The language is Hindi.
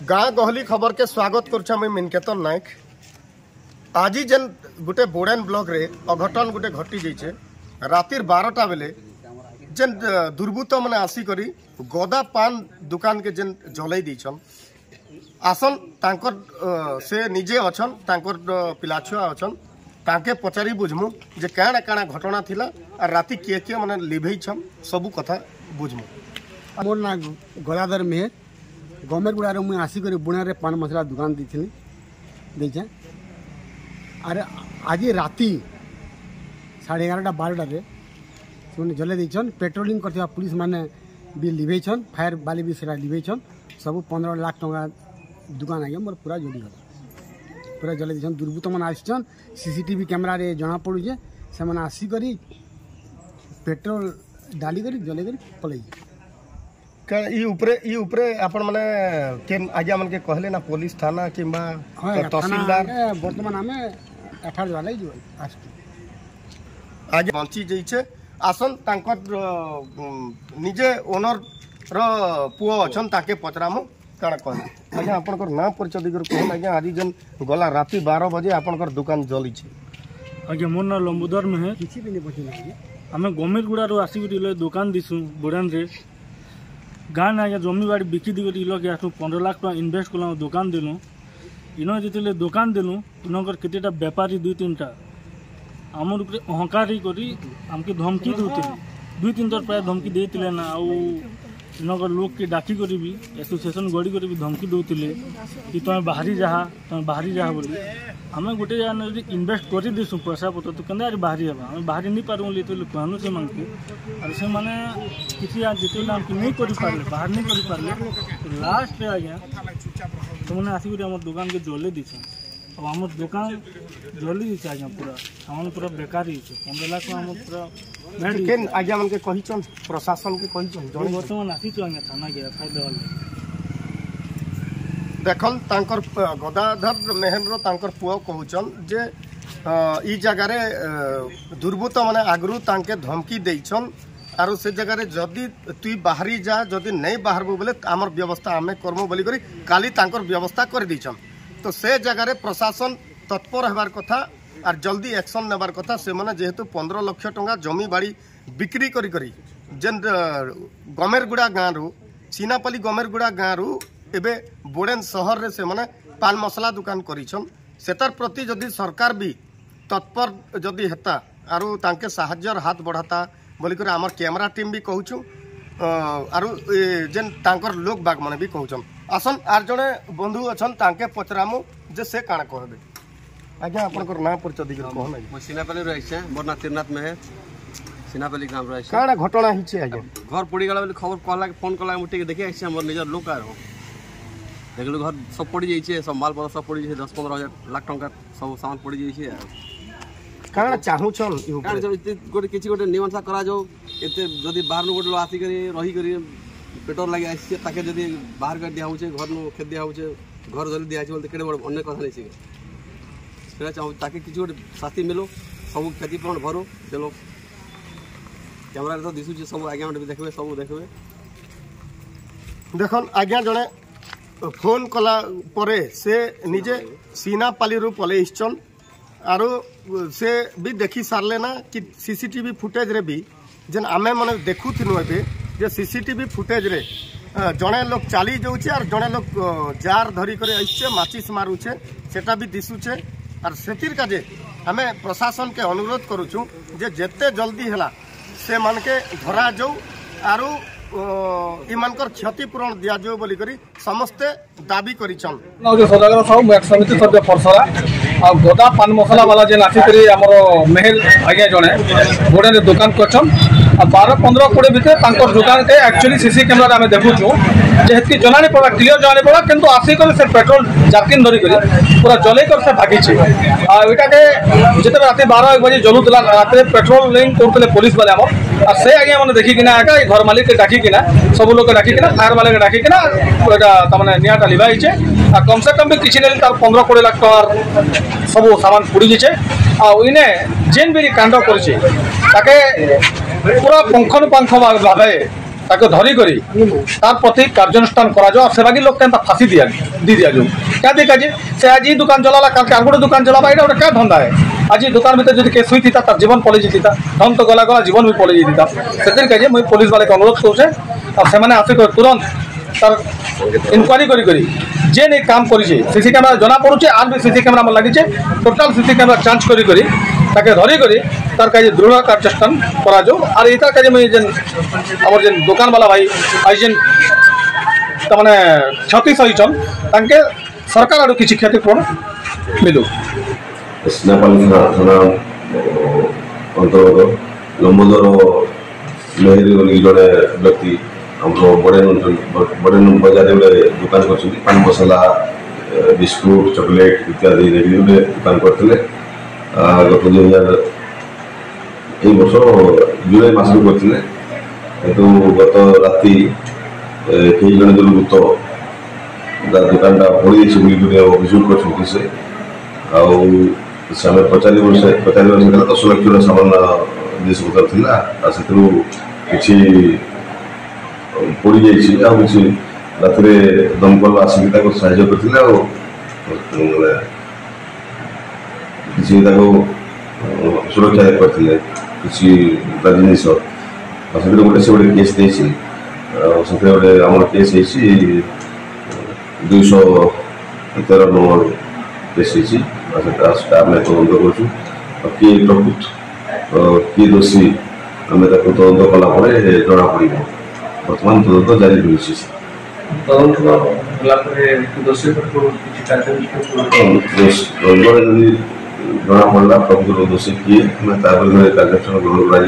गाँ गहली खबर के स्वागत करुछा मुई मिनकेतन नायक। आज जेन गोटे बोड़ेन ब्लॉक रे अघटन गोटे घटी जाइए। रातिर 12टा बेले जेन दुर्बृत्त मैंने आसिक गदा पान दुकान के जेन जलई दीछन आसन तांकर से निजे अच्छन तांकर पिला छुआ अच्छन तांके पचारि बुझमु जे काଣା काଣା घटना थिला और राति किए किए मैंने लिभेछन सबू कथा बुझमु। मोर ना गलाधर मेहर गवर्नमेंट गुड़ा मुझे आसिक बुणारे पान मसला दुकान देछे अरे आज राति 11:30 12 जले देछन। पेट्रोलिंग करथिबा पुलिस माने भी लिभेछन फायर बाली भी सेरा लिभेछन सब 15 लाख टका दुकान आगे मोर पूरा जली गला पूरा जले देछन। दुर्बृत्त मन आछन सीसीटीवी कैमरा रे जना पड़ुजे से मन आसी करी पेट्रोल डाली करी जले करी पलई ई ऊपरे आपण माने के आज्ञा मन के कहले ना पुलिस थाना किबा तहसीलदार वर्तमान हमें एफआईआर वाले जो आज बंची जाइछे आसन तांकर निजे ओनर रो पुओ अछन ताके पचरामु काना कहले आज्ञा आपनकर नाम परिचय दिगर कहन आज्ञा आज जन गला राति 12 बजे आपनकर दुकान जली छे। आज्ञा मोर ना लंबोदर में है किछि भी नहीं बचिला हमें गमेर गुड़ा रो आसी गले दुकान दिसु बुड़ान रे गाँ आज्ञा जमी बाड़ी बिकी दी इलोके आठू 15 लाख टका इनवेस्ट कल दुकान देलु इन जिते दुकान देलु इनकर केतेटा व्यापारी 2-3टा आमर ऊपर अहंकार करी आमके धमकी दूते 2-3 थर प्राय धमकी देते ना आउ इनकर लोग के डाकी करी भी एसोसिएशन गड़ी करी भी धमकी दूते कि तुम्हें बाहरी जा बोली आम गोटे जगह इनवेस्ट कर देसु पैसा पतर तो क्या बाहरी हाँ आम बाहरी नहीं पार्बू कहनु से मानक और से मैंने किसी जिते आम नहीं कर बाहर नहीं कर पारे लास्ट आज्ञा तो मैंने आसिक आम दुकान के जले दीछे अब आम दुकान जली दीछे आज्ञा पूरा सामान पूरा बेकार ही 15 लाख आम पूरा आज्ञा मन के कहिछन प्रशासन के कहिछन बर्तमान आसीचु आज्ञा थाना के एफआईआर देवाले देखल तांकर गदाधर मेहर तांकर पुओ कहउछन जे ई जगह रे दुर्बृत्त माने आगरू तांके धमकी देइछन आरो से जगह रे जदी तुई बाहरी जा जदी नहीं बाहरबो बोले आमर व्यवस्था आमे करमो बोली करी काली तांकर व्यवस्था कर दीछन। तो से जगह रे प्रशासन तत्पर हेबार कथा और जल्दी एक्शन नेबार कथा से माने जेहेतु 15 लाख टका जमी बाड़ी बिक्री करी करी जेन गमेरगुड़ा गाँ रु सीनापल्ली गमेरगुड़ा गाँ रु एबे बोड़ेन सहर रे से माने पान मसला दुकान करिछन सेतार प्रति जदि सरकार भी तत्पर जदि हेता आरु तांके साहाय्यर हाथ बढ़ाता बोली कर आमर कैमरा टीम भी कहूछु आरु जेन तांकर लोक बाग माने भी कहूछन आसन आर जणे बंधु अछन तांके पचरामु जे से काना कहबे। आज्ञा आपनकर नाम परिचय दिगर कहन मो सीनापल्ली रहिछे मोर ना तीरनाथ में है सीनापल्ली गाँव रहिछे काना घटना हिचे आज्ञा घर पड़ी गला खबर कहला फोन कला मुटे देखि आइछे हमर निजर लोक आरो देखलु घर सब पड़ी जाइछे सब माल पत्र सब पड़ी जाइछे 10-15 लाख टका सब सामान पड़ी जाइछे काना चाहू छन कारण जब इते गोटे किछि गोटे नियमसा करा जो एते जदी बाहर नु गोटे आसी करी रही करी पेट्रोल लागि आइछे ताके जदी बाहर कर दिया होछे घर नु खेत दिया होछे घर जल्दी दिया होछे केडे बड़ अन्य कथा नै छै सेरा चाहू ताके किछि गोटे शास्ति मिलो सब क्षतिपूर्ण भरो चलो कैमरा रे तो दिसु जे सब आज्ञा में देखबे सब देखबे देखन आज्ञा जणे फोन कला परे से निजे सीनापाली रु पले इछन आरो से भी देखी सारले ना कि सीसीटीवी फुटेज रे भी जेन आमे माने देखुथिनु एबे जे सीसीटीवी फुटेज रे जणे लोग चाली जाउछे और जणे लोग जार धरी करे आइछे माचिस मारुछे सेटा भी दिसुछे और सेतिर काजे हमें प्रशासन के अनुरोध करूछु जे जेते जल्दी हला से मान के धरा जाऊ आरो इमानकर क्षतिपूरण दिया जो बोली करी समस्ते दाबी करिछन सदागर साहब एक समिति सदस्य परसरा आ गदा पान मसला वाला जे नासी करी हमरो मेहर आगे जणे बोडे ने दुकान करछन आ 12-15 भितर तांकर दुकान के एक्चुअली सीसी कैमरा हमें देखुछु जेहति जनानी पड़ा क्लियर जनानी पड़ा किंतु आसी कर से पेट्रोल जाकिन धरी करी पूरा जले कर से भागी छी आ एटा के जते रात 12-1 बजे जलुतला रात पेट्रोल लिंक करतले पुलिस वाले हमर आ से आगे माने देखि किना आका घर मालिक के डाकी किना सब लोग डाकी किना फायर वाले के डाकी किना एटा तमने नियाटा लिबाई छे आ कम से कम भी किछि नेल तार 15-20 लाख टका सब सामान पुड़ी जेछे आ इने जेन बेरी कांड करछे ताके पूरा पंखन पंख भावे তাকে ধরিকি তার প্রতি কার্যানুষ্ঠান করা যাও আর সেবাগী লোক কেন ফাঁসি দিয়ে দিয়া যাও क्या देखा जे से आज दुकान चलाला काल आर गोटे दुकान चलाबा এটা ওটা क्या धंदा है आज दुकान ভিতরে যদি কেস হইতা তার জীবন পলাই যেতা ধন তো গলা গলা জীবন भी পলাই যেতা সেদিন কাজে মুই পুলিশ বালে অনুরোধ করছে আর সেমানে আসি তুরন্ত তার ইনকোয়ারি করি যে নেই কাম করেছে সিসি ক্যামেরা জনা পড়ুছে আর भी সিসি ক্যামেরা আমার লাগিছে টোটাল সিসি ক্যামেরা যাঞ্চ করি তাকে ধরিকি তার কাজে দৃঢ় কার্যানুষ্ঠান করা যাও আর এটার কাজে মুই যেন আমার যেন দোকানওয়ালা ভাই আজ যেন তার মানে ক্ষতি সহিছন তাকে सरकार आड़ किसी क्षतिपूरण मिलू स्नेपाली थाना अंतर्गत लंबोदर मेहरी जड़े व्यक्ति बड़े बजार दुकान कर पान मसला बिस्कुट चॉकलेट इत्यादि गोटे दुकान करते गत 2000 वर्ष जुलाई मस करते किंतु गत राति कई जन दुर्वृत्त दुकान पड़ी अभियोग कर से आम पचार वर्ष 10 लाख सामान जिनिस पतर थी से पड़ जाए रात दमकल आसिक साहय करते सुरक्षा करते किसी जिनिस गोटे से गोटे केस गोटे आम केस 213 नंबर केस स्टाफ में तदंत कर किए प्रकृत किए दोषी आम तदंत कलापर जना पड़ बर्तमान तदंत जारी रही जना पड़ा प्रकृत दोषी किए कार्यानुष्ठान ग्रहण कर